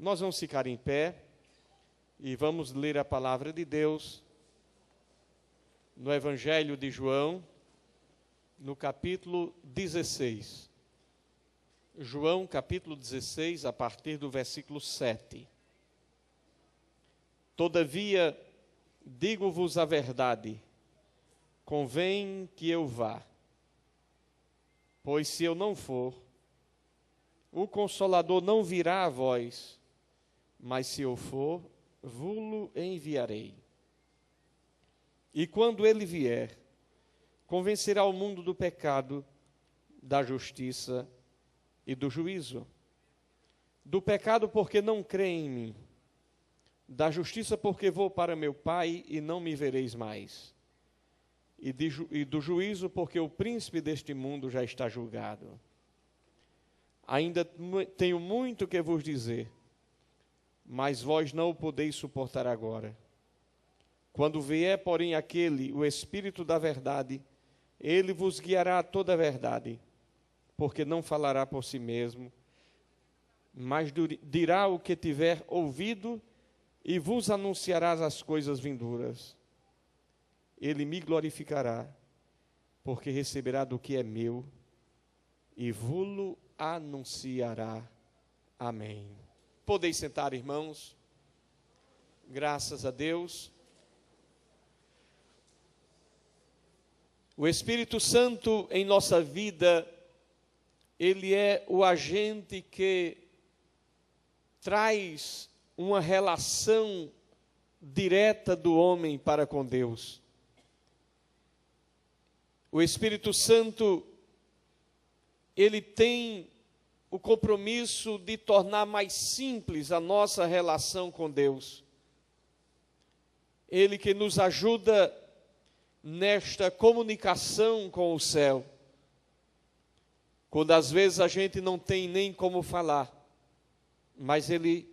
Nós vamos ficar em pé e vamos ler a palavra de Deus no Evangelho de João, no capítulo 16. João, capítulo 16, a partir do versículo 7. Todavia, digo-vos a verdade, convém que eu vá. Pois se eu não for, o Consolador não virá a vós, mas se eu for, vou-lo enviarei. E quando ele vier, convencerá o mundo do pecado, da justiça e do juízo. Do pecado porque não crê em mim, da justiça porque vou para meu Pai e não me vereis mais, e do juízo porque o príncipe deste mundo já está julgado. Ainda tenho muito que vos dizer, mas vós não o podeis suportar agora. Quando vier, porém, aquele, o Espírito da verdade, ele vos guiará a toda a verdade, porque não falará por si mesmo, mas dirá o que tiver ouvido e vos anunciará as coisas vindouras. Ele me glorificará, porque receberá do que é meu e vos-lo anunciará. Amém. Podeis sentar, irmãos. Graças a Deus. O Espírito Santo em nossa vida, ele é o agente que traz uma relação direta do homem para com Deus. O Espírito Santo, ele tem o compromisso de tornar mais simples a nossa relação com Deus. Ele que nos ajuda nesta comunicação com o céu. Quando às vezes a gente não tem nem como falar, mas ele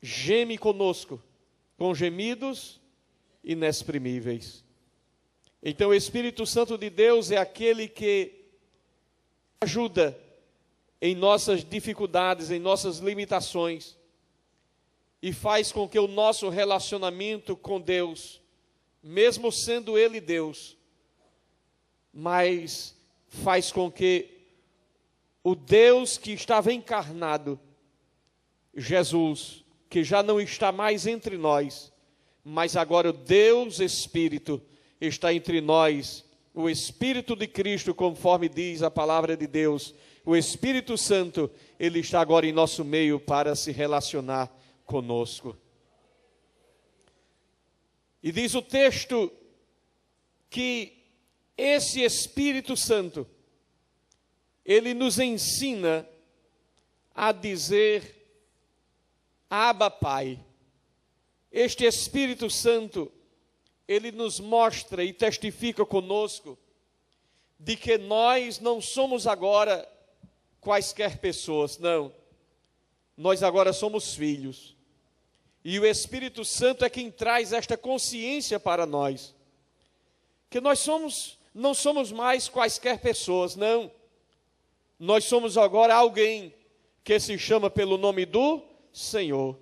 geme conosco, com gemidos inexprimíveis. Então o Espírito Santo de Deus é aquele que ajuda em nossas dificuldades, em nossas limitações, e faz com que o nosso relacionamento com Deus, mesmo sendo Ele Deus, mas faz com que o Deus que estava encarnado, Jesus, que já não está mais entre nós, mas agora o Deus Espírito está entre nós, o Espírito de Cristo, conforme diz a palavra de Deus, o Espírito Santo, ele está agora em nosso meio para se relacionar conosco. E diz o texto que esse Espírito Santo, ele nos ensina a dizer Abba, Pai. Este Espírito Santo, ele nos mostra e testifica conosco de que nós não somos agora quaisquer pessoas, não. Nós agora somos filhos. E o Espírito Santo é quem traz esta consciência para nós. Que nós não somos mais quaisquer pessoas, não. Nós somos agora alguém que se chama pelo nome do Senhor.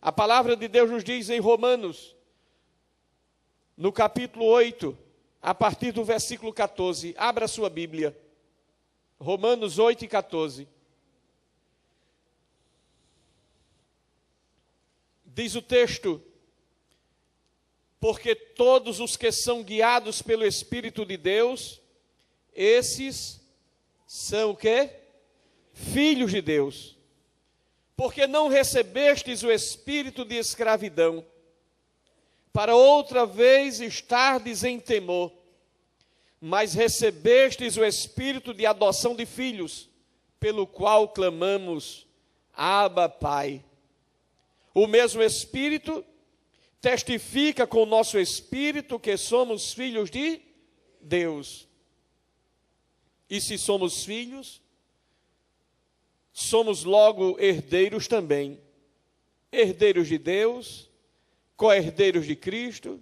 A palavra de Deus nos diz em Romanos, no capítulo 8, a partir do versículo 14, abra sua Bíblia, Romanos 8 e 14. Diz o texto, porque todos os que são guiados pelo Espírito de Deus, esses são o quê? Filhos de Deus. Porque não recebestes o espírito de escravidão, para outra vez estardes em temor, mas recebestes o espírito de adoção de filhos, pelo qual clamamos, Abba, Pai. O mesmo Espírito testifica com o nosso espírito que somos filhos de Deus. E se somos filhos, somos logo herdeiros também. Herdeiros de Deus, co-herdeiros de Cristo,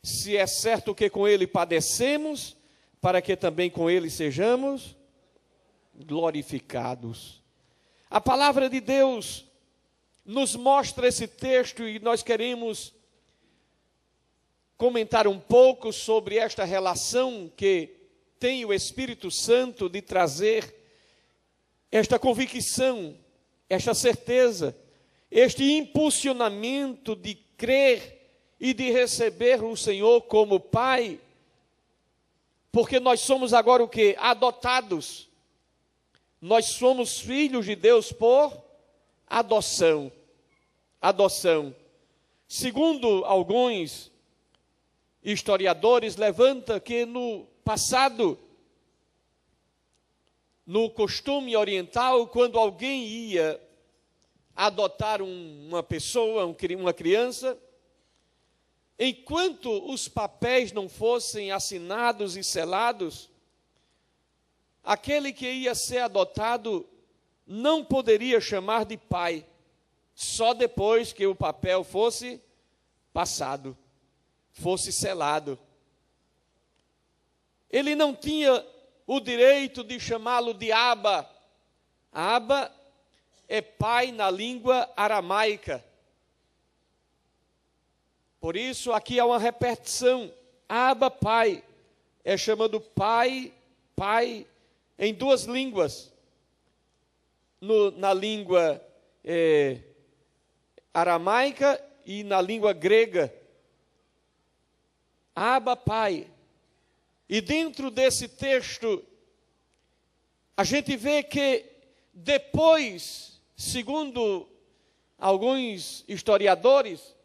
se é certo que com Ele padecemos, para que também com Ele sejamos glorificados. A palavra de Deus nos mostra esse texto e nós queremos comentar um pouco sobre esta relação que tem o Espírito Santo de trazer esta convicção, esta certeza, este impulsionamento de crer e de receber o Senhor como Pai, porque nós somos agora o quê? Adotados. Nós somos filhos de Deus por adoção. Adoção. Segundo alguns historiadores, levanta que no passado, no costume oriental, quando alguém ia adotar uma pessoa, uma criança, enquanto os papéis não fossem assinados e selados, aquele que ia ser adotado não poderia chamar de pai, só depois que o papel fosse passado, fosse selado. Ele não tinha o direito de chamá-lo de Abba. Abba é pai na língua aramaica. Por isso, aqui há uma repetição. Abba, pai, é chamado pai, pai, em duas línguas. Na língua aramaica e na língua grega. Abba, pai. E dentro desse texto, a gente vê que depois, segundo alguns historiadores,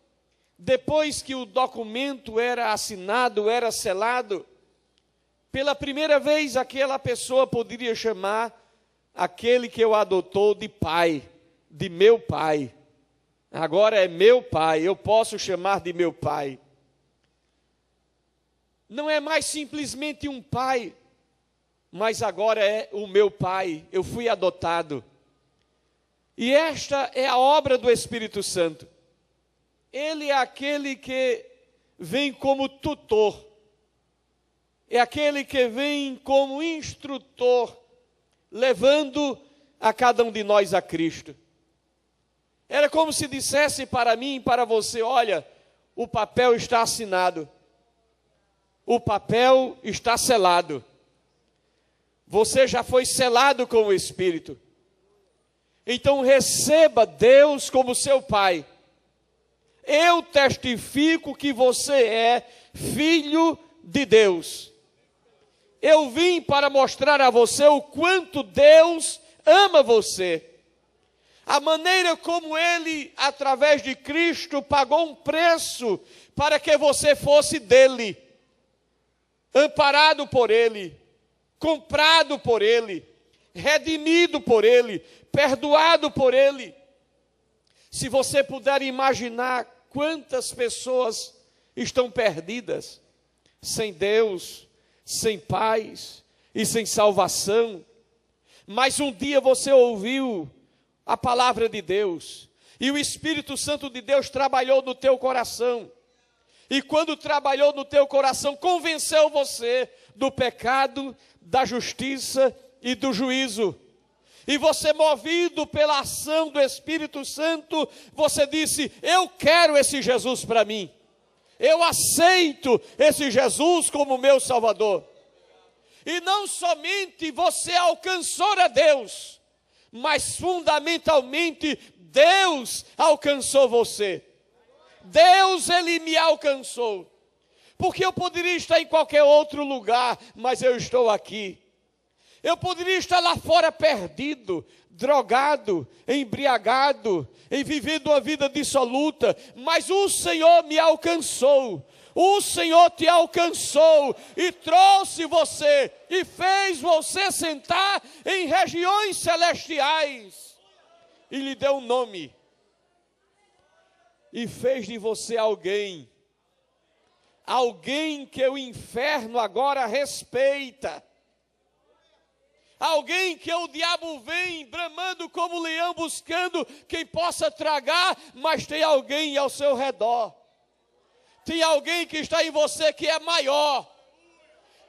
depois que o documento era assinado, era selado, pela primeira vez aquela pessoa poderia chamar aquele que o adotou de pai, de meu pai. Agora é meu pai, eu posso chamar de meu pai. Não é mais simplesmente um pai, mas agora é o meu pai, eu fui adotado. E esta é a obra do Espírito Santo. Ele é aquele que vem como tutor, é aquele que vem como instrutor, levando a cada um de nós a Cristo. Era como se dissesse para mim e para você: olha, o papel está assinado. O papel está selado. Você já foi selado com o Espírito. Então receba Deus como seu Pai. Eu testifico que você é filho de Deus. Eu vim para mostrar a você o quanto Deus ama você. A maneira como Ele, através de Cristo, pagou um preço para que você fosse dele. Amparado por Ele, comprado por Ele, redimido por Ele, perdoado por Ele. Se você puder imaginar quantas pessoas estão perdidas, sem Deus, sem paz e sem salvação, mas um dia você ouviu a palavra de Deus, e o Espírito Santo de Deus trabalhou no teu coração, e quando trabalhou no teu coração, convenceu você do pecado, da justiça e do juízo. E você, movido pela ação do Espírito Santo, você disse: eu quero esse Jesus para mim. Eu aceito esse Jesus como meu Salvador. E não somente você alcançou a Deus, mas fundamentalmente Deus alcançou você. Deus, Ele me alcançou, porque eu poderia estar em qualquer outro lugar, mas eu estou aqui. Eu poderia estar lá fora perdido, drogado, embriagado, e vivendo uma vida dissoluta, mas o Senhor me alcançou. O Senhor te alcançou e trouxe você e fez você sentar em regiões celestiais e lhe deu um nome. E fez de você alguém que o inferno agora respeita, alguém que o diabo vem bramando como leão buscando quem possa tragar, mas tem alguém ao seu redor, tem alguém que está em você que é maior,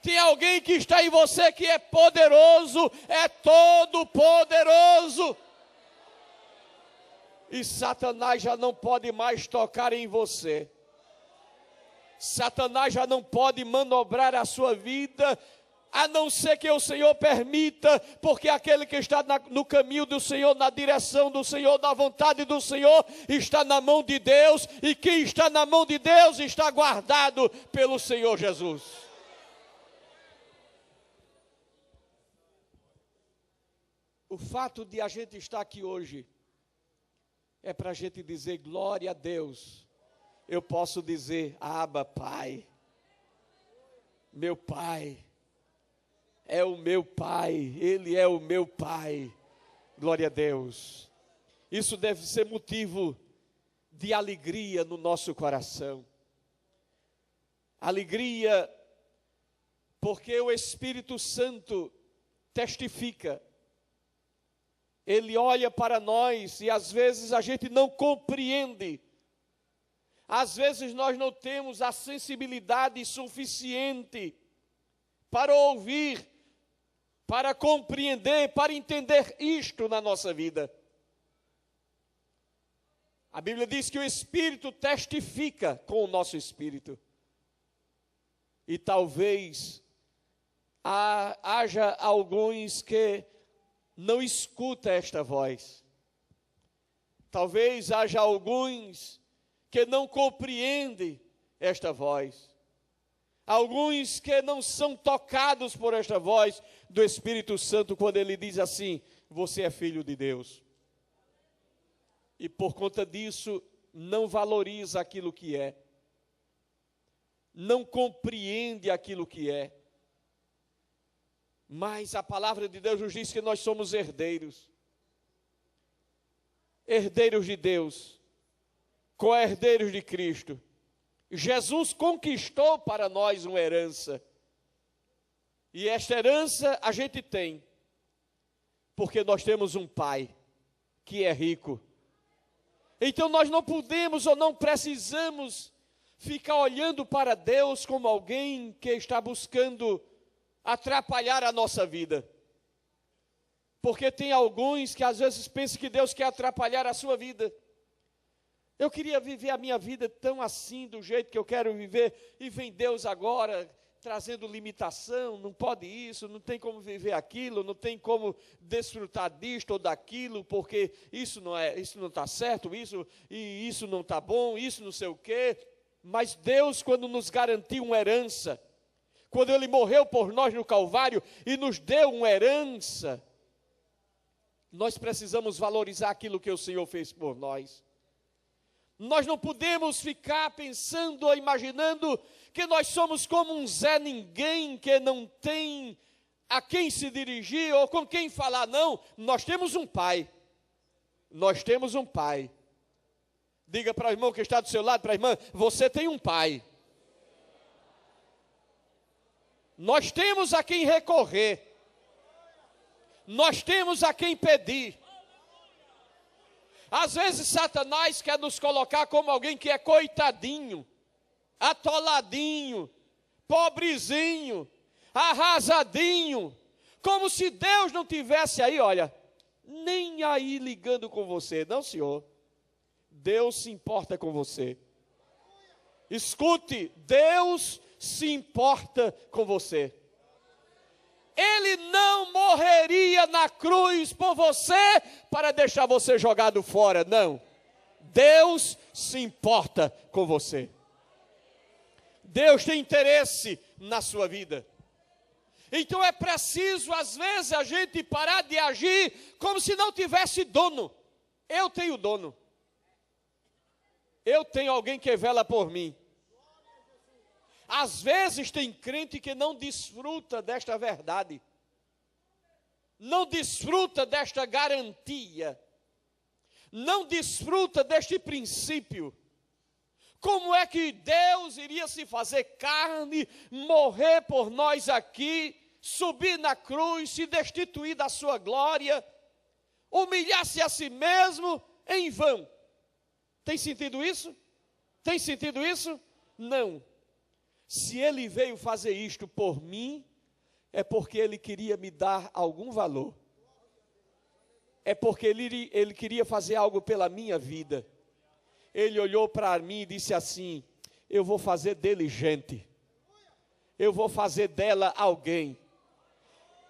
tem alguém que está em você que é poderoso, é todo poderoso. E Satanás já não pode mais tocar em você. Satanás já não pode manobrar a sua vida, a não ser que o Senhor permita, porque aquele que está no caminho do Senhor, na direção do Senhor, na vontade do Senhor, está na mão de Deus, e quem está na mão de Deus está guardado pelo Senhor Jesus. O fato de a gente estar aqui hoje é para a gente dizer glória a Deus. Eu posso dizer, Abba, Pai, meu Pai, é o meu Pai, Ele é o meu Pai, glória a Deus. Isso deve ser motivo de alegria no nosso coração. Alegria, porque o Espírito Santo testifica. Ele olha para nós e às vezes a gente não compreende. Às vezes nós não temos a sensibilidade suficiente para ouvir, para compreender, para entender isto na nossa vida. A Bíblia diz que o Espírito testifica com o nosso espírito. E talvez haja alguns que não escutam esta voz. Talvez haja alguns que não compreendem esta voz. Alguns que não são tocados por esta voz do Espírito Santo, quando ele diz assim, você é filho de Deus. E por conta disso, não valoriza aquilo que é. Não compreende aquilo que é. Mas a palavra de Deus nos diz que nós somos herdeiros. Herdeiros de Deus. Co-herdeiros de Cristo. Jesus conquistou para nós uma herança. E esta herança a gente tem. Porque nós temos um Pai que é rico. Então nós não podemos ou não precisamos ficar olhando para Deus como alguém que está buscando atrapalhar a nossa vida. Porque tem alguns que às vezes pensam que Deus quer atrapalhar a sua vida. Eu queria viver a minha vida tão assim, do jeito que eu quero viver, e vem Deus agora trazendo limitação, não pode isso, não tem como viver aquilo, não tem como desfrutar disto ou daquilo, porque isso não está certo, isso não está bom, isso não sei o quê. Mas Deus, quando nos garantiu uma herança, quando Ele morreu por nós no Calvário e nos deu uma herança, nós precisamos valorizar aquilo que o Senhor fez por nós. Nós não podemos ficar pensando ou imaginando que nós somos como um Zé Ninguém que não tem a quem se dirigir ou com quem falar. Não, nós temos um Pai. Nós temos um Pai. Diga para o irmão que está do seu lado, para a irmã, você tem um Pai. Nós temos a quem recorrer. Nós temos a quem pedir. Às vezes Satanás quer nos colocar como alguém que é coitadinho, atoladinho, pobrezinho, arrasadinho, como se Deus não tivesse aí, olha, nem aí ligando com você. Não, senhor, Deus se importa com você. Escute, Deus se importa com você. Ele não morreria na cruz por você para deixar você jogado fora, não. Deus se importa com você. Deus tem interesse na sua vida. Então é preciso, às vezes, a gente parar de agir como se não tivesse dono. Eu tenho dono. Eu tenho alguém que vela por mim. Às vezes tem crente que não desfruta desta verdade, não desfruta desta garantia, não desfruta deste princípio. Como é que Deus iria se fazer carne, morrer por nós aqui, subir na cruz, se destituir da sua glória, humilhar-se a si mesmo em vão? Tem sentido isso? Tem sentido isso? Não. Se Ele veio fazer isto por mim, é porque Ele queria me dar algum valor. é porque ele queria fazer algo pela minha vida. Ele olhou para mim e disse assim: eu vou fazer dele gente, eu vou fazer dela alguém,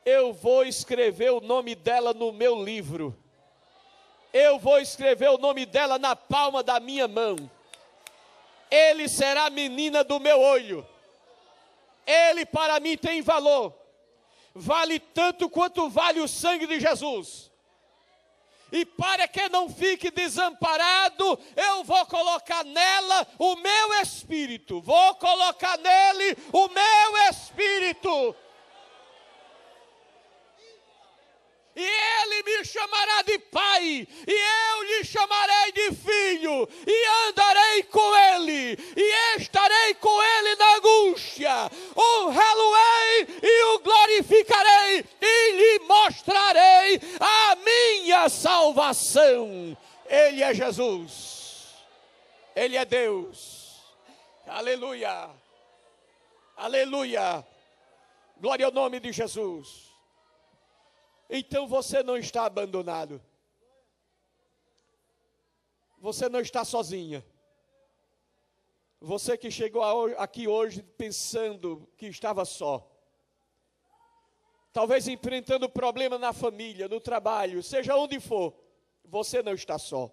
eu vou escrever o nome dela no meu livro, eu vou escrever o nome dela na palma da minha mão. Ele será a menina do meu olho. Ele para mim tem valor, vale tanto quanto vale o sangue de Jesus. E para que não fique desamparado, eu vou colocar nela o meu espírito, vou colocar nele o meu espírito. E ele me chamará de pai, e eu lhe chamarei de filho, e andarei com ele, e estarei com ele na angústia. Honrá-lo-ei e o glorificarei, e lhe mostrarei a minha salvação. Ele é Jesus, ele é Deus. Aleluia, aleluia, glória ao nome de Jesus. Então você não está abandonado. Você não está sozinha. Você que chegou aqui hoje pensando que estava só. Talvez enfrentando problema na família, no trabalho, seja onde for. Você não está só.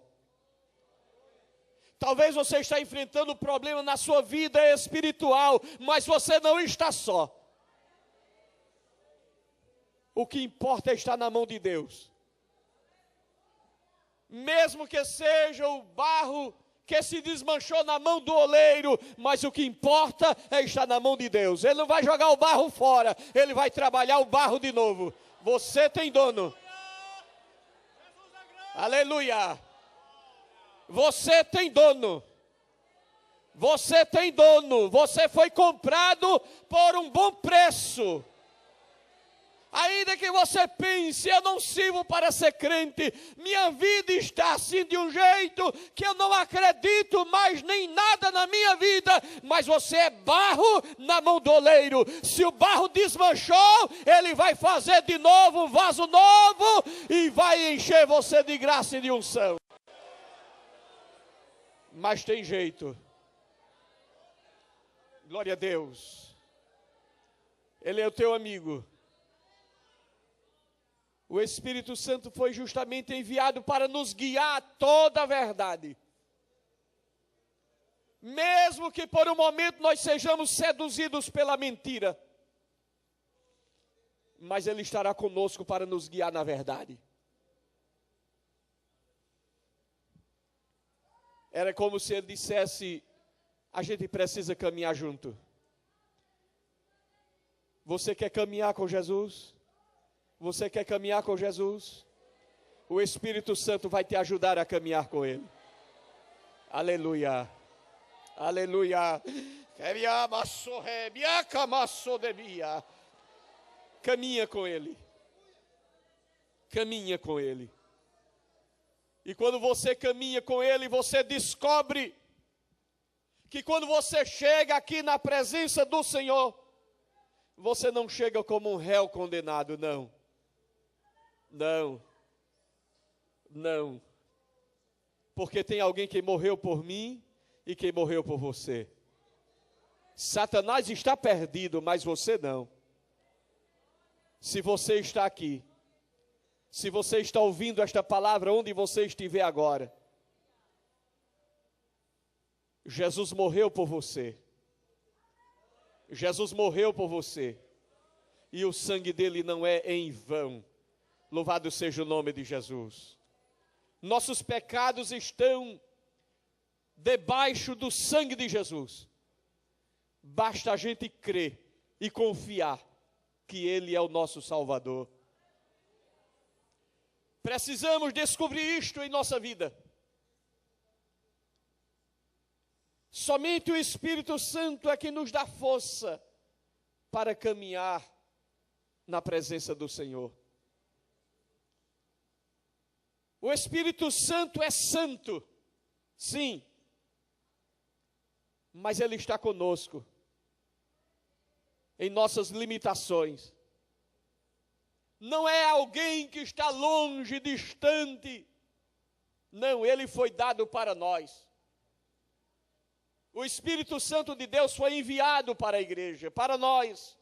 Talvez você está enfrentando problema na sua vida espiritual, mas você não está só. O que importa é estar na mão de Deus. Mesmo que seja o barro que se desmanchou na mão do oleiro, mas o que importa é estar na mão de Deus. Ele não vai jogar o barro fora, ele vai trabalhar o barro de novo. Você tem dono. Aleluia. Você tem dono. Você tem dono. Você foi comprado por um bom preço. Ainda que você pense, eu não sirvo para ser crente, minha vida está assim de um jeito que eu não acredito mais nem nada na minha vida, mas você é barro na mão do oleiro. Se o barro desmanchou, ele vai fazer de novo um vaso novo e vai encher você de graça e de unção. Mas tem jeito. Glória a Deus. Ele é o teu amigo. O Espírito Santo foi justamente enviado para nos guiar a toda a verdade. Mesmo que por um momento nós sejamos seduzidos pela mentira, mas Ele estará conosco para nos guiar na verdade. Era como se Ele dissesse: a gente precisa caminhar junto. Você quer caminhar com Jesus? Você quer caminhar com Jesus? O Espírito Santo vai te ajudar a caminhar com Ele. Aleluia. Aleluia. Caminha com Ele. Caminha com Ele. E quando você caminha com Ele, você descobre que quando você chega aqui na presença do Senhor, você não chega como um réu condenado, não. Não, não, porque tem alguém que morreu por mim e que morreu por você. Satanás está perdido, mas você não. Se você está aqui, se você está ouvindo esta palavra onde você estiver agora, Jesus morreu por você. Jesus morreu por você. E o sangue dele não é em vão. Louvado seja o nome de Jesus. Nossos pecados estão debaixo do sangue de Jesus. Basta a gente crer e confiar que Ele é o nosso Salvador. Precisamos descobrir isto em nossa vida. Somente o Espírito Santo é que nos dá força para caminhar na presença do Senhor. O Espírito Santo é santo, sim, mas Ele está conosco, em nossas limitações, não é alguém que está longe, distante. Não, ele foi dado para nós. O Espírito Santo de Deus foi enviado para a igreja, para nós.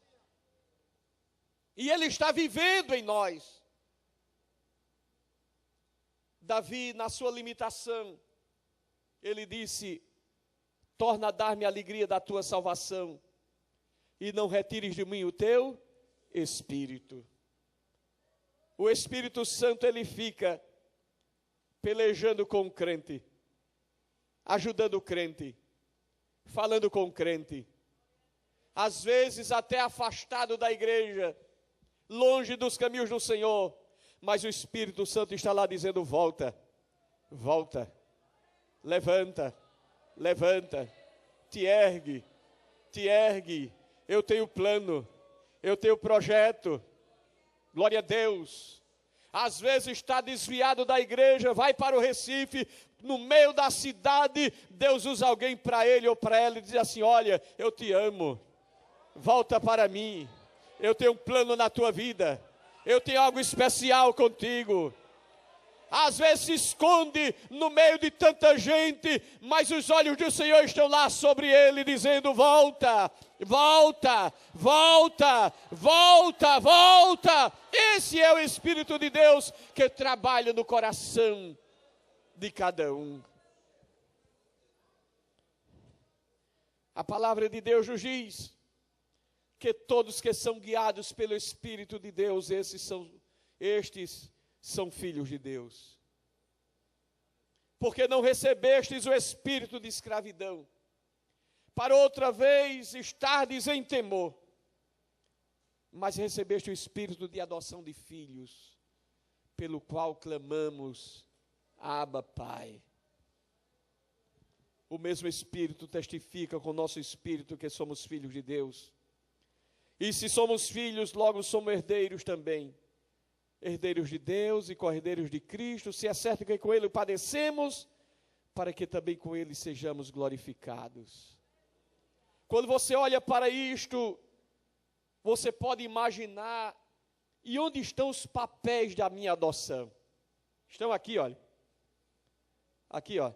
E ele está vivendo em nós. Davi, na sua limitação, ele disse: torna a dar-me a alegria da tua salvação, e não retires de mim o teu Espírito. O Espírito Santo, ele fica pelejando com o crente, ajudando o crente, falando com o crente, às vezes até afastado da igreja, longe dos caminhos do Senhor, mas o Espírito Santo está lá dizendo: volta, volta, levanta, levanta, te ergue, eu tenho plano, eu tenho projeto. Glória a Deus. Às vezes está desviado da igreja, vai para o Recife, no meio da cidade, Deus usa alguém para ele ou para ela e diz assim: olha, eu te amo, volta para mim, eu tenho um plano na tua vida, eu tenho algo especial contigo. Às vezes se esconde no meio de tanta gente, mas os olhos do Senhor estão lá sobre ele, dizendo: volta, volta, volta, volta, volta. Esse é o Espírito de Deus que trabalha no coração de cada um. A palavra de Deus nos diz que todos que são guiados pelo Espírito de Deus, estes são filhos de Deus. Porque não recebestes o espírito de escravidão, para outra vez estardes em temor, mas recebeste o espírito de adoção de filhos, pelo qual clamamos: Abba, Pai. O mesmo Espírito testifica com o nosso espírito que somos filhos de Deus. E se somos filhos, logo somos herdeiros também. Herdeiros de Deus e co-herdeiros de Cristo, se é certo que com Ele padecemos, para que também com Ele sejamos glorificados. Quando você olha para isto, você pode imaginar, e onde estão os papéis da minha adoção? Estão aqui, olha. Aqui, ó.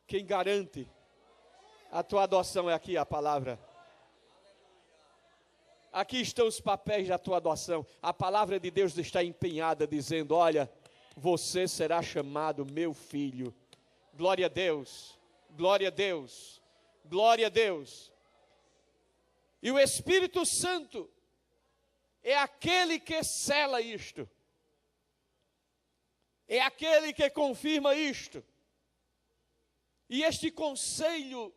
Quem garante a tua adoção é aqui a palavra. Aqui estão os papéis da tua adoção. A palavra de Deus está empenhada, dizendo: olha, você será chamado meu filho. Glória a Deus, glória a Deus, glória a Deus. E o Espírito Santo é aquele que sela isto. É aquele que confirma isto. E esse conceito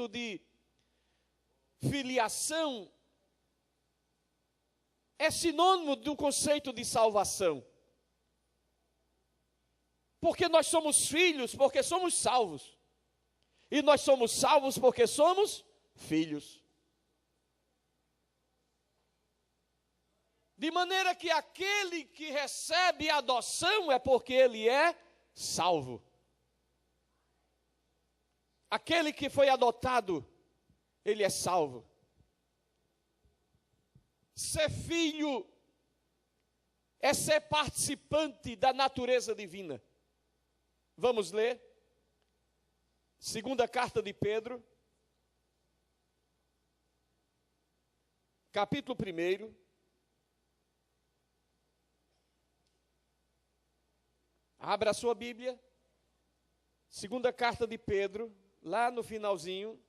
de filiação é sinônimo do conceito de salvação. Porque nós somos filhos, porque somos salvos. E nós somos salvos porque somos filhos. De maneira que aquele que recebe a adoção é porque ele é salvo. Aquele que foi adotado, ele é salvo. Ser filho é ser participante da natureza divina. Vamos ler. Segunda carta de Pedro, capítulo 1. Abra a sua Bíblia. Segunda carta de Pedro, lá no finalzinho,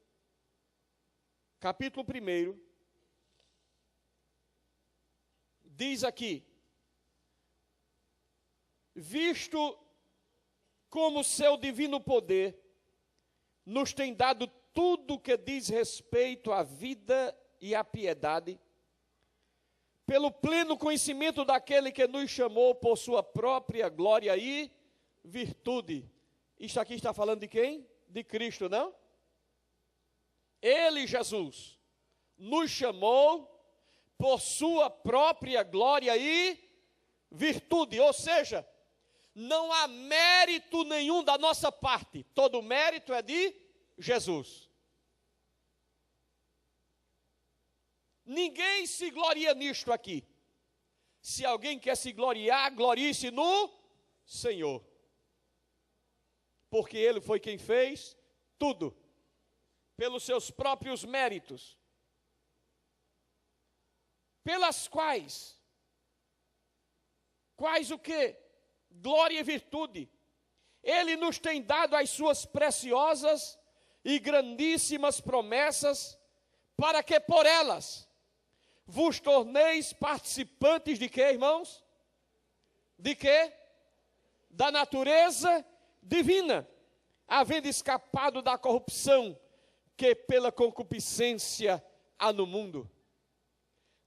capítulo 1. Diz aqui: visto como seu divino poder nos tem dado tudo que diz respeito à vida e à piedade, pelo pleno conhecimento daquele que nos chamou por sua própria glória e virtude. Isto aqui está falando de quem? De Cristo, não? Ele, Jesus, nos chamou por sua própria glória e virtude, ou seja, não há mérito nenhum da nossa parte, todo o mérito é de Jesus. Ninguém se gloria nisto aqui. Se alguém quer se gloriar, glorie-se no Senhor. Porque Ele foi quem fez tudo, pelos seus próprios méritos, pelas quais o quê? Glória e virtude. Ele nos tem dado as suas preciosas e grandíssimas promessas, para que por elas vos torneis participantes de quê, irmãos? De quê? Da natureza divina, havendo escapado da corrupção que pela concupiscência há no mundo.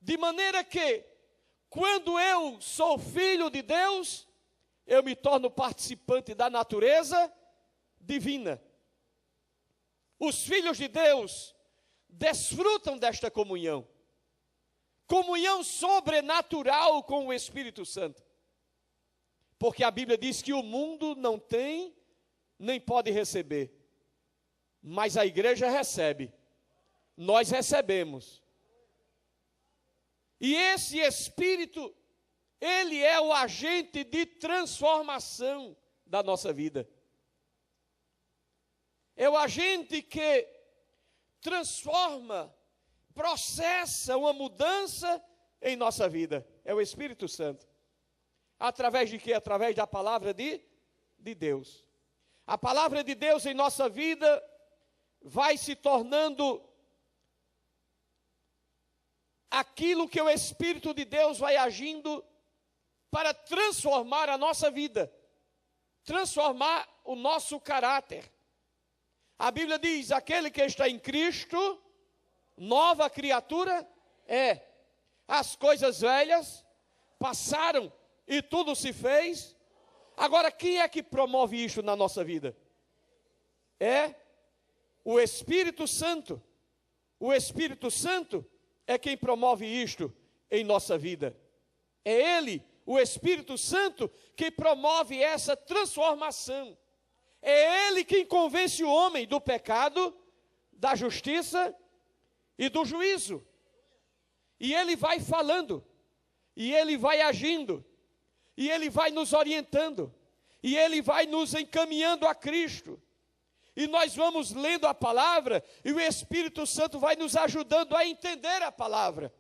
De maneira que, quando eu sou filho de Deus, eu me torno participante da natureza divina. Os filhos de Deus desfrutam desta comunhão. Comunhão sobrenatural com o Espírito Santo. Porque a Bíblia diz que o mundo não tem, nem pode receber. Mas a igreja recebe. Nós recebemos. E esse Espírito, ele é o agente de transformação da nossa vida. É o agente que transforma, processa uma mudança em nossa vida. É o Espírito Santo. Através de quê? Através da palavra de Deus. A palavra de Deus em nossa vida vai se tornando aquilo que o Espírito de Deus vai agindo para transformar a nossa vida, transformar o nosso caráter. A Bíblia diz, aquele que está em Cristo, nova criatura é. As coisas velhas passaram e tudo se fez. Agora, quem é que promove isso na nossa vida? É o Espírito Santo. O Espírito Santo é quem promove isto em nossa vida. É Ele, o Espírito Santo, que promove essa transformação. É Ele quem convence o homem do pecado, da justiça e do juízo. E Ele vai falando, e Ele vai agindo, e Ele vai nos orientando, e Ele vai nos encaminhando a Cristo. E nós vamos lendo a palavra, e o Espírito Santo vai nos ajudando a entender a palavra.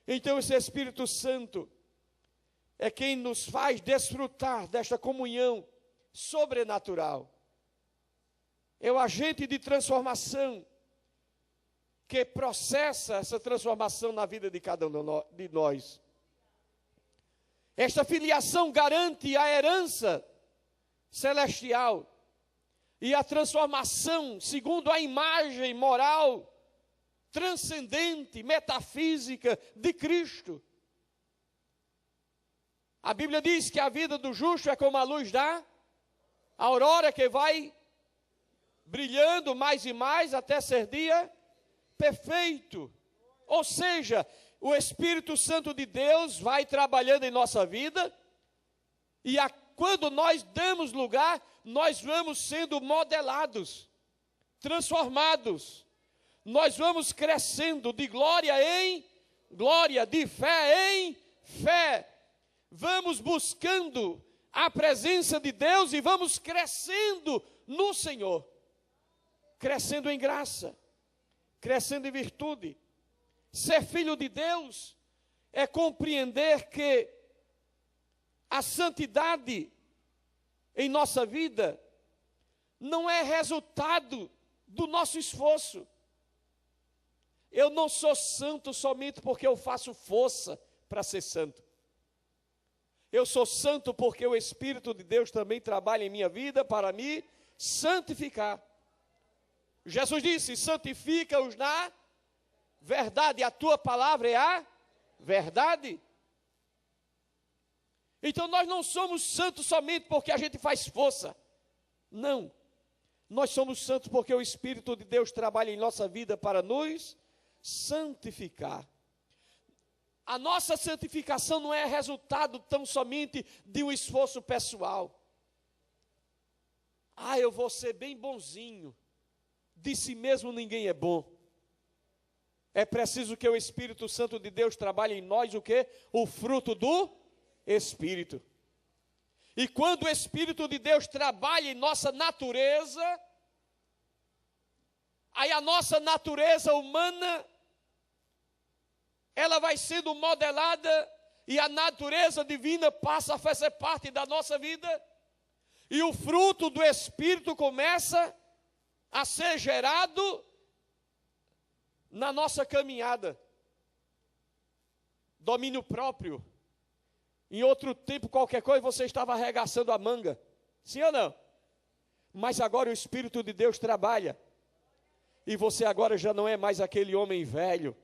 Então esse Espírito Santo é quem nos faz desfrutar desta comunhão sobrenatural. É o agente de transformação que processa essa transformação na vida de cada um de nós. Esta filiação garante a herança celestial e a transformação segundo a imagem moral, transcendente, metafísica de Cristo. A Bíblia diz que a vida do justo é como a luz da aurora que vai brilhando mais e mais até ser dia perfeito. Ou seja, o Espírito Santo de Deus vai trabalhando em nossa vida e quando nós damos lugar, nós vamos sendo modelados, transformados. Nós vamos crescendo de glória em glória, de fé em fé. Vamos buscando a presença de Deus e vamos crescendo no Senhor. Crescendo em graça, crescendo em virtude. Ser filho de Deus é compreender que a santidade em nossa vida não é resultado do nosso esforço. Eu não sou santo somente porque eu faço força para ser santo. Eu sou santo porque o Espírito de Deus também trabalha em minha vida para me santificar. Jesus disse, santifica-os na verdade, a tua palavra é a verdade. Então nós não somos santos somente porque a gente faz força. Não. Nós somos santos porque o Espírito de Deus trabalha em nossa vida para nos santificar. A nossa santificação não é resultado tão somente de um esforço pessoal. Eu vou ser bem bonzinho. De si mesmo ninguém é bom. É preciso que o Espírito Santo de Deus trabalhe em nós o quê? O fruto do Espírito. E quando o Espírito de Deus trabalha em nossa natureza, aí a nossa natureza humana, ela vai sendo modelada e a natureza divina passa a fazer parte da nossa vida. E o fruto do Espírito começa a ser gerado na nossa caminhada. Domínio próprio. Em outro tempo, qualquer coisa, você estava arregaçando a manga. Sim ou não? Mas agora o Espírito de Deus trabalha. E você agora já não é mais aquele homem velho.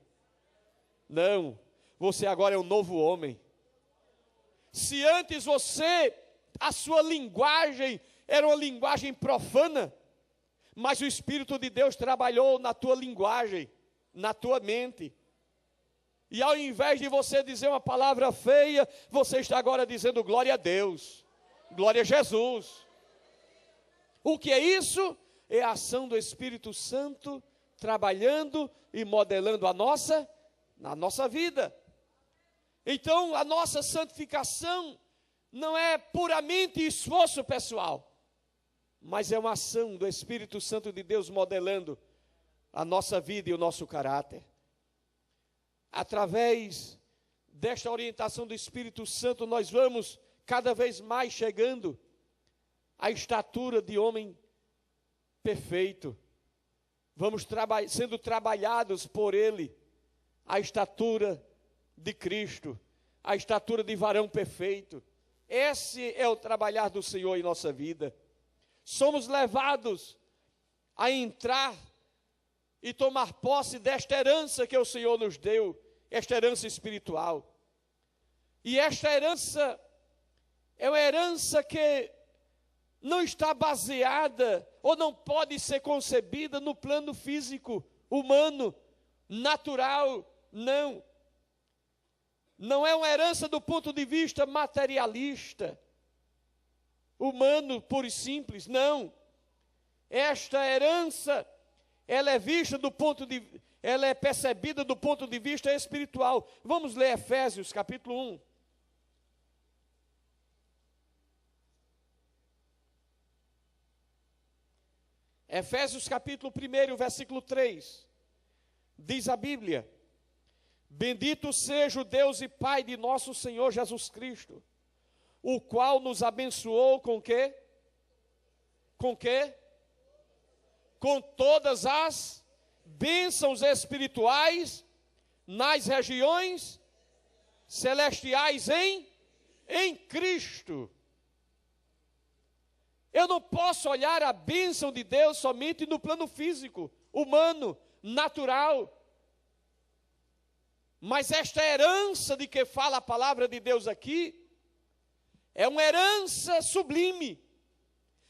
Não. Você agora é um novo homem. Se antes a sua linguagem era uma linguagem profana, mas o Espírito de Deus trabalhou na tua linguagem, na tua mente. E ao invés de você dizer uma palavra feia, você está agora dizendo glória a Deus, glória a Jesus. O que é isso? É a ação do Espírito Santo trabalhando e modelando na nossa vida. Então, a nossa santificação não é puramente esforço pessoal, mas é uma ação do Espírito Santo de Deus modelando a nossa vida e o nosso caráter. Através desta orientação do Espírito Santo, nós vamos cada vez mais chegando à estatura de homem perfeito. Vamos sendo trabalhados por Ele, a estatura de Cristo, a estatura de varão perfeito. Esse é o trabalhar do Senhor em nossa vida. Somos levados a entrar e tomar posse desta herança que o Senhor nos deu, esta herança espiritual. E esta herança é uma herança que não está baseada ou não pode ser concebida no plano físico, humano, natural, não. Não é uma herança do ponto de vista materialista, humano, puro e simples, não. Esta herança, ela é percebida do ponto de vista espiritual. Vamos ler Efésios, capítulo 1. Efésios, capítulo 1, versículo 3. Diz a Bíblia: bendito seja o Deus e Pai de nosso Senhor Jesus Cristo, o qual nos abençoou com quê? Com quê? Com todas as bênçãos espirituais nas regiões celestiais em Cristo. Eu não posso olhar a bênção de Deus somente no plano físico, humano, natural. Mas esta herança de que fala a palavra de Deus aqui, é uma herança sublime,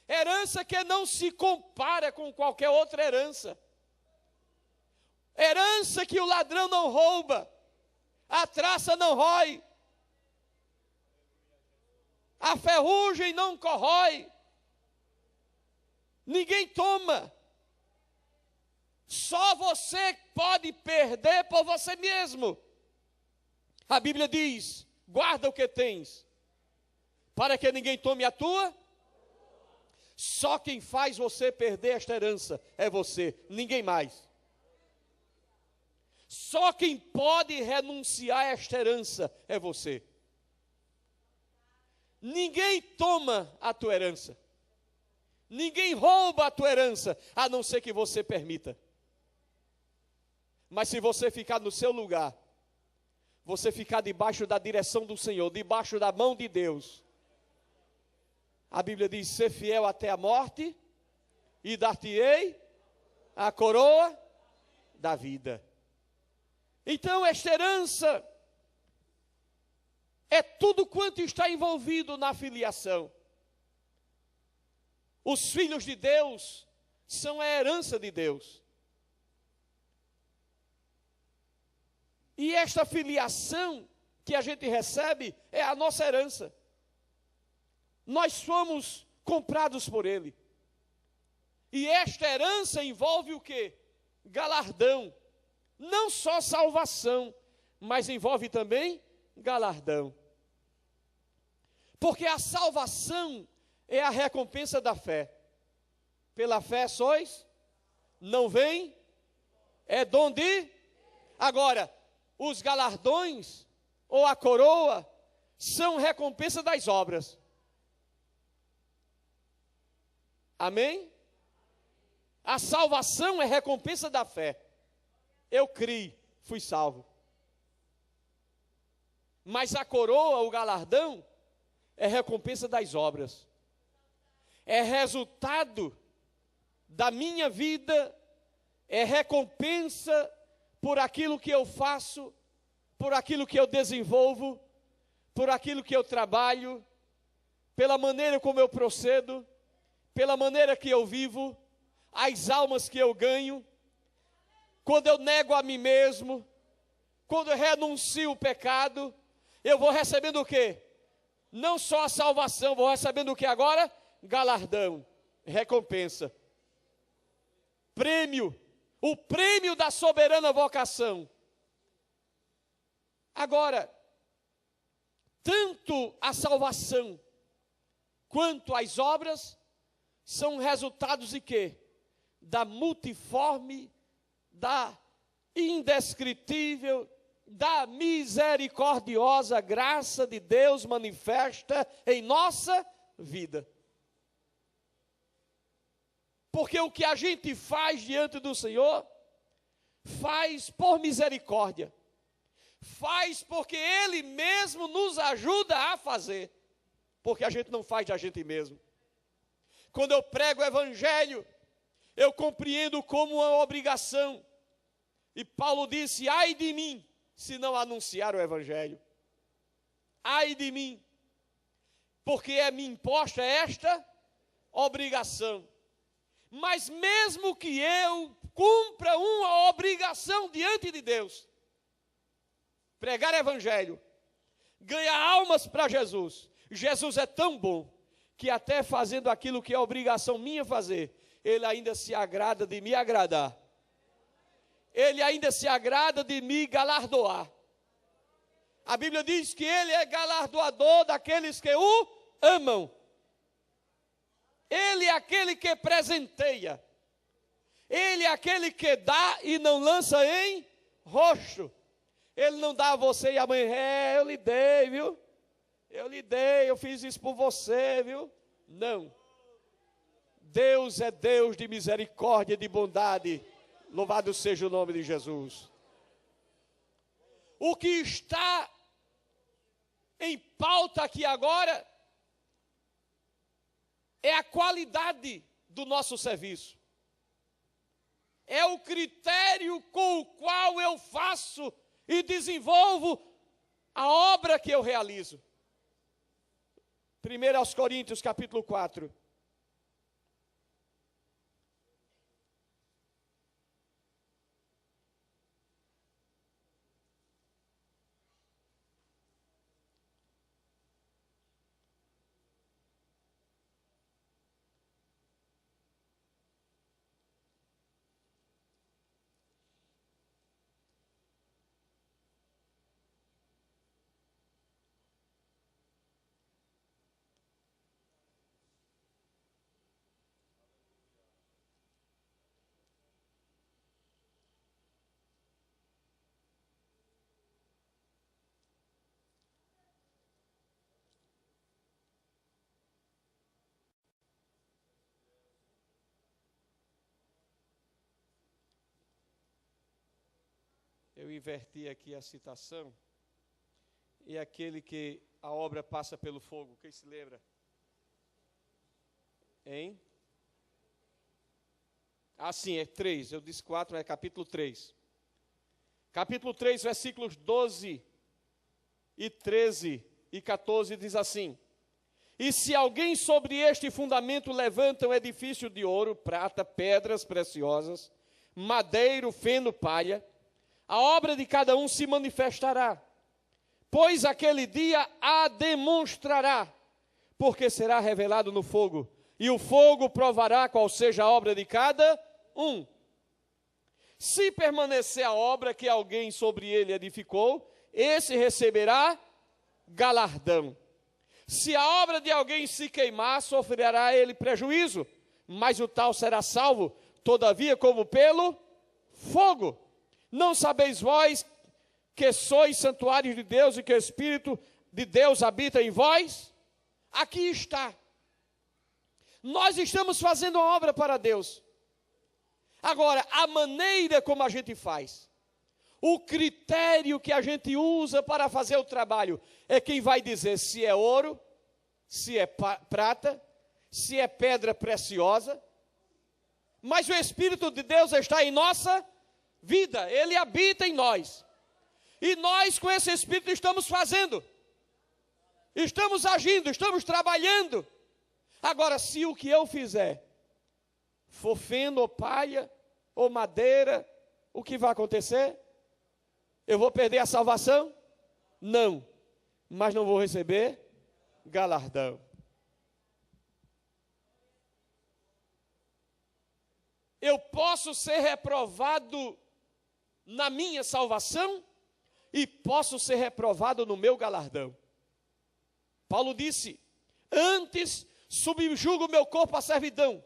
herança que não se compara com qualquer outra herança, herança que o ladrão não rouba, a traça não rói, a ferrugem não corrói, ninguém toma, só você pode perder por você mesmo. A Bíblia diz: guarda o que tens, para que ninguém tome a tua. Só quem faz você perder esta herança é você, ninguém mais. Só quem pode renunciar a esta herança é você. Ninguém toma a tua herança, ninguém rouba a tua herança, a não ser que você permita. Mas se você ficar no seu lugar, você ficar debaixo da direção do Senhor, debaixo da mão de Deus, a Bíblia diz: ser fiel até a morte, e dar-te-ei a coroa da vida. Então esta herança é tudo quanto está envolvido na filiação. Os filhos de Deus são a herança de Deus. E esta filiação que a gente recebe é a nossa herança. Nós fomos comprados por Ele. E esta herança envolve o quê? Galardão. não só salvação, mas envolve também galardão. Porque a salvação é a recompensa da fé. Pela fé sois, não vem, é dom de. Agora, os galardões ou a coroa são recompensa das obras. Amém? A salvação é recompensa da fé. Eu criei, fui salvo. Mas a coroa, o galardão, é recompensa das obras. É resultado da minha vida, é recompensa por aquilo que eu faço, por aquilo que eu desenvolvo, por aquilo que eu trabalho, pela maneira como eu procedo, pela maneira que eu vivo, as almas que eu ganho, quando eu nego a mim mesmo, quando eu renuncio o pecado, eu vou recebendo o quê? Não só a salvação, vou recebendo o que agora? Galardão, recompensa, prêmio, o prêmio da soberana vocação. Agora, tanto a salvação quanto as obras são resultados de quê? Da multiforme, da indescritível, da misericordiosa graça de Deus manifesta em nossa vida. Porque o que a gente faz diante do Senhor, faz por misericórdia, faz porque Ele mesmo nos ajuda a fazer, porque a gente não faz de a gente mesmo. Quando eu prego o Evangelho, eu compreendo como uma obrigação, e Paulo disse, ai de mim, se não anunciar o Evangelho, ai de mim, porque me imposta esta obrigação. Mas mesmo que eu cumpra uma obrigação diante de Deus, pregar Evangelho, ganhar almas para Jesus, Jesus é tão bom, que até fazendo aquilo que é obrigação minha fazer, Ele ainda se agrada de me agradar. Ele ainda se agrada de me galardoar. A Bíblia diz que Ele é galardoador daqueles que o amam. Ele é aquele que presenteia. Ele é aquele que dá e não lança em rosto. Ele não dá a você e amanhã, eu lhe dei, viu? Eu lhe dei, eu fiz isso por você, viu? Não. Deus é Deus de misericórdia e de bondade. Louvado seja o nome de Jesus. O que está em pauta aqui agora é a qualidade do nosso serviço. É o critério com o qual eu faço e desenvolvo a obra que eu realizo. 1 aos Coríntios, capítulo 4. Eu inverti aqui a citação. E aquele que a obra passa pelo fogo, quem se lembra? Hein? Ah, sim, é 3. Eu disse 4, é capítulo 3. Capítulo 3, versículos 12 e 13 e 14 diz assim: E se alguém sobre este fundamento levanta um edifício de ouro, prata, pedras preciosas, madeiro, feno, palha, a obra de cada um se manifestará, pois aquele dia a demonstrará, porque será revelado no fogo, e o fogo provará qual seja a obra de cada um. Se permanecer a obra que alguém sobre ele edificou, esse receberá galardão. Se a obra de alguém se queimar, sofrerá ele prejuízo, mas o tal será salvo, todavia como pelo fogo. Não sabeis vós que sois santuários de Deus e que o Espírito de Deus habita em vós? Aqui está. Nós estamos fazendo uma obra para Deus. Agora, a maneira como a gente faz, o critério que a gente usa para fazer o trabalho, é quem vai dizer se é ouro, se é prata, se é pedra preciosa. Mas o Espírito de Deus está em nossa vida, Ele habita em nós. E nós com esse Espírito estamos fazendo, estamos agindo, estamos trabalhando. Agora, se o que eu fizer for feno ou palha ou madeira, o que vai acontecer? Eu vou perder a salvação? Não, mas não vou receber galardão. Eu posso ser reprovado na minha salvação e posso ser reprovado no meu galardão. Paulo disse: antes subjugo o meu corpo à servidão,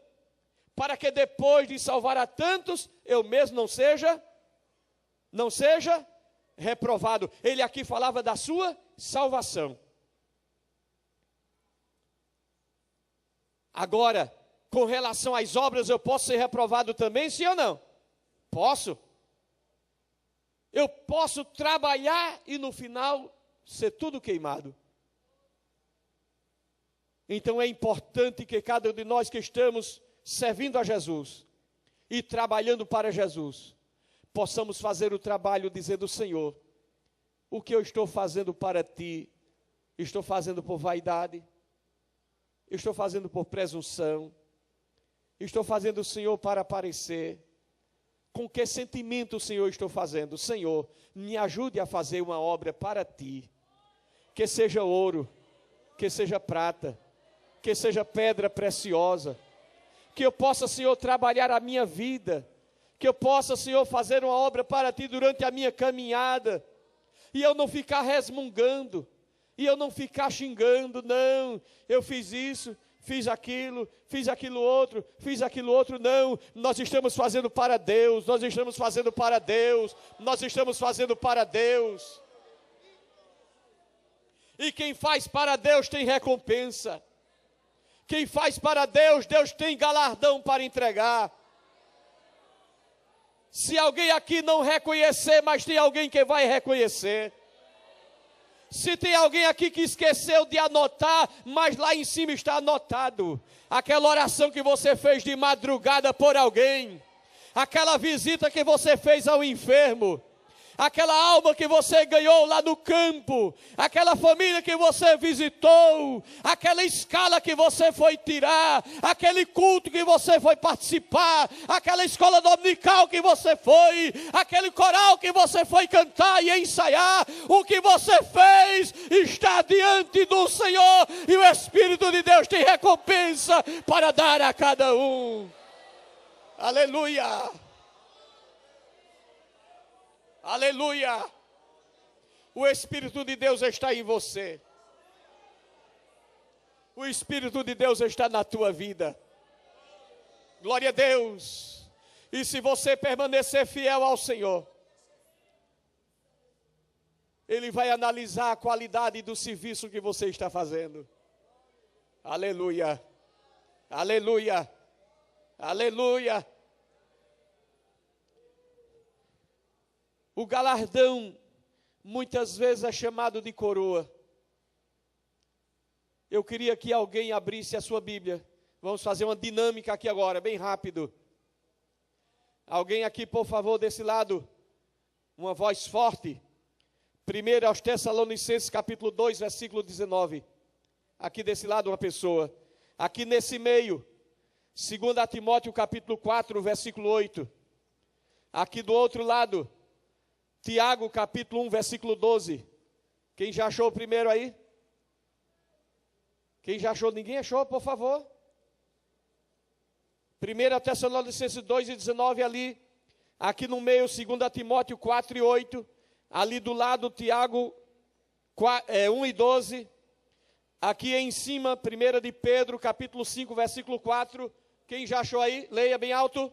para que depois de salvar a tantos, eu mesmo não seja reprovado. Ele aqui falava da sua salvação. Agora, com relação às obras, eu posso ser reprovado também, sim ou não? Posso. Eu posso trabalhar e no final ser tudo queimado. Então é importante que cada um de nós que estamos servindo a Jesus e trabalhando para Jesus, possamos fazer o trabalho dizendo: Senhor, o que eu estou fazendo para Ti, estou fazendo por vaidade, estou fazendo por presunção, estou fazendo, Senhor, para aparecer. Com que sentimento, Senhor, estou fazendo? Senhor, me ajude a fazer uma obra para Ti, que seja ouro, que seja prata, que seja pedra preciosa, que eu possa, Senhor, trabalhar a minha vida, que eu possa, Senhor, fazer uma obra para Ti durante a minha caminhada, e eu não ficar resmungando, e eu não ficar xingando, não, eu fiz isso, fiz aquilo outro, não, nós estamos fazendo para Deus, nós estamos fazendo para Deus, nós estamos fazendo para Deus. E quem faz para Deus tem recompensa. Quem faz para Deus, Deus tem galardão para entregar. Se alguém aqui não reconhecer, mas tem alguém que vai reconhecer. Se tem alguém aqui que esqueceu de anotar, mas lá em cima está anotado. Aquela oração que você fez de madrugada por alguém. Aquela visita que você fez ao enfermo. Aquela alma que você ganhou lá no campo, aquela família que você visitou, aquela escala que você foi tirar, aquele culto que você foi participar, aquela escola dominical que você foi, aquele coral que você foi cantar e ensaiar, o que você fez está diante do Senhor e o Espírito de Deus tem recompensa para dar a cada um. Aleluia! Aleluia! O Espírito de Deus está em você. O Espírito de Deus está na tua vida. Glória a Deus. E se você permanecer fiel ao Senhor, Ele vai analisar a qualidade do serviço que você está fazendo. Aleluia! Aleluia! Aleluia! O galardão, muitas vezes, é chamado de coroa. Eu queria que alguém abrisse a sua Bíblia. Vamos fazer uma dinâmica aqui agora, bem rápido. Alguém aqui, por favor, desse lado, uma voz forte. 1 aos Tessalonicenses, capítulo 2, versículo 19. Aqui desse lado, uma pessoa. Aqui nesse meio, 2 Timóteo, capítulo 4, versículo 8. Aqui do outro lado, Tiago, capítulo 1, versículo 12. Quem já achou o primeiro aí? Quem já achou? Ninguém achou, por favor. 1 Tessalonicenses 2 e 19 ali. Aqui no meio, 2 Timóteo 4 e 8. Ali do lado, Tiago 1 e 12. Aqui em cima, 1 de Pedro, capítulo 5, versículo 4. Quem já achou aí? Leia bem alto.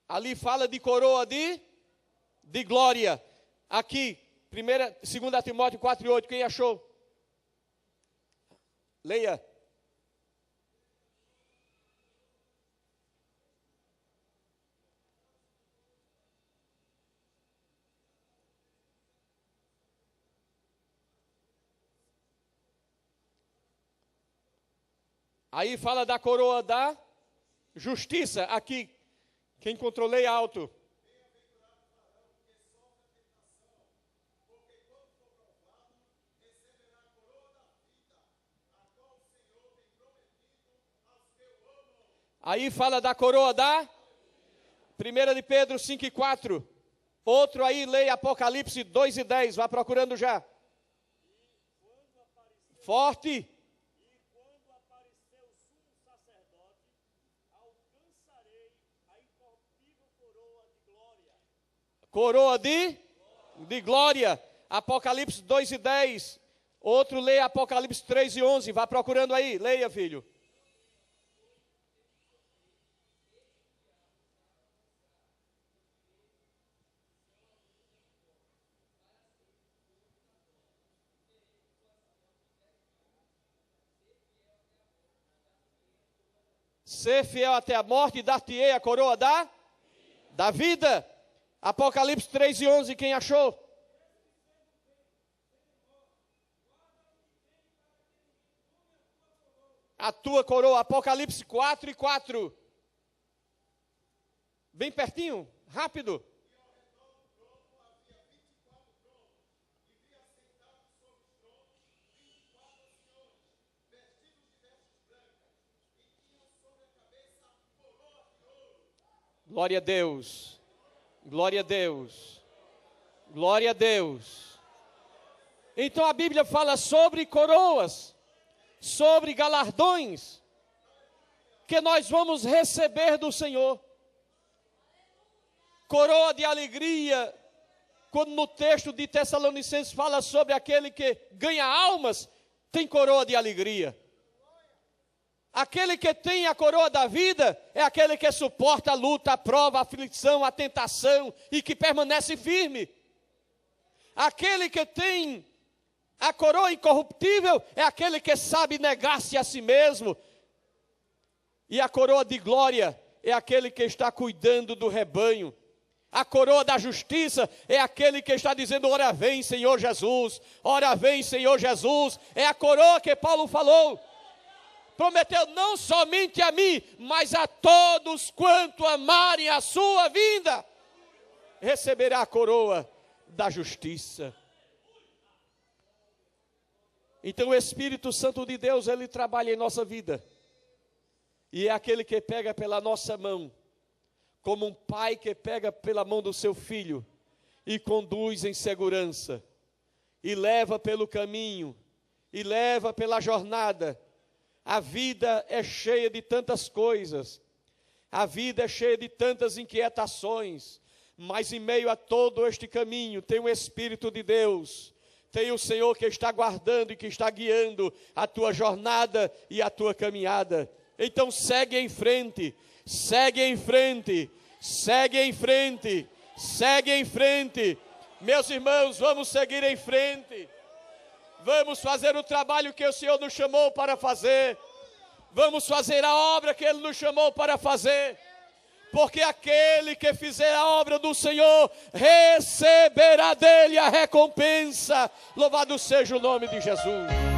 Ali fala de coroa de glória. Aqui, 2 Timóteo 4 e 8. Quem achou? Leia. Aí fala da coroa da justiça. Aqui, quem encontrou, leia alto. Aí fala da coroa da 1 de Pedro 5 e 4. Outro aí, leia Apocalipse 2 e 10. Vá procurando já. Forte. Coroa de glória. Apocalipse 2 e 10. Outro leia Apocalipse 3 e 11. Vá procurando aí. Leia, filho. Ser fiel até a morte e dar-te-ei a coroa da vida. Apocalipse 3 e 11, quem achou? A tua coroa, Apocalipse 4 e 4. Bem pertinho, rápido. Glória a Deus. Glória a Deus. Glória a Deus. Então a Bíblia fala sobre coroas, sobre galardões, que nós vamos receber do Senhor. Coroa de alegria, quando no texto de Tessalonicenses fala sobre aquele que ganha almas, tem coroa de alegria. Aquele que tem a coroa da vida é aquele que suporta a luta, a prova, a aflição, a tentação e que permanece firme. Aquele que tem a coroa incorruptível é aquele que sabe negar-se a si mesmo. E a coroa de glória é aquele que está cuidando do rebanho. A coroa da justiça é aquele que está dizendo: ora vem, Senhor Jesus, ora vem, Senhor Jesus. É a coroa que Paulo falou. Prometeu não somente a mim, mas a todos quanto amarem a sua vinda, receberá a coroa da justiça. Então o Espírito Santo de Deus, ele trabalha em nossa vida. E é aquele que pega pela nossa mão, como um pai que pega pela mão do seu filho e conduz em segurança, e leva pelo caminho, e leva pela jornada. A vida é cheia de tantas coisas, a vida é cheia de tantas inquietações, mas em meio a todo este caminho tem o Espírito de Deus, tem o Senhor que está guardando e que está guiando a tua jornada e a tua caminhada. Então segue em frente, segue em frente, segue em frente, segue em frente. Meus irmãos, vamos seguir em frente. Vamos fazer o trabalho que o Senhor nos chamou para fazer. Vamos fazer a obra que Ele nos chamou para fazer. Porque aquele que fizer a obra do Senhor receberá dele a recompensa. Louvado seja o nome de Jesus.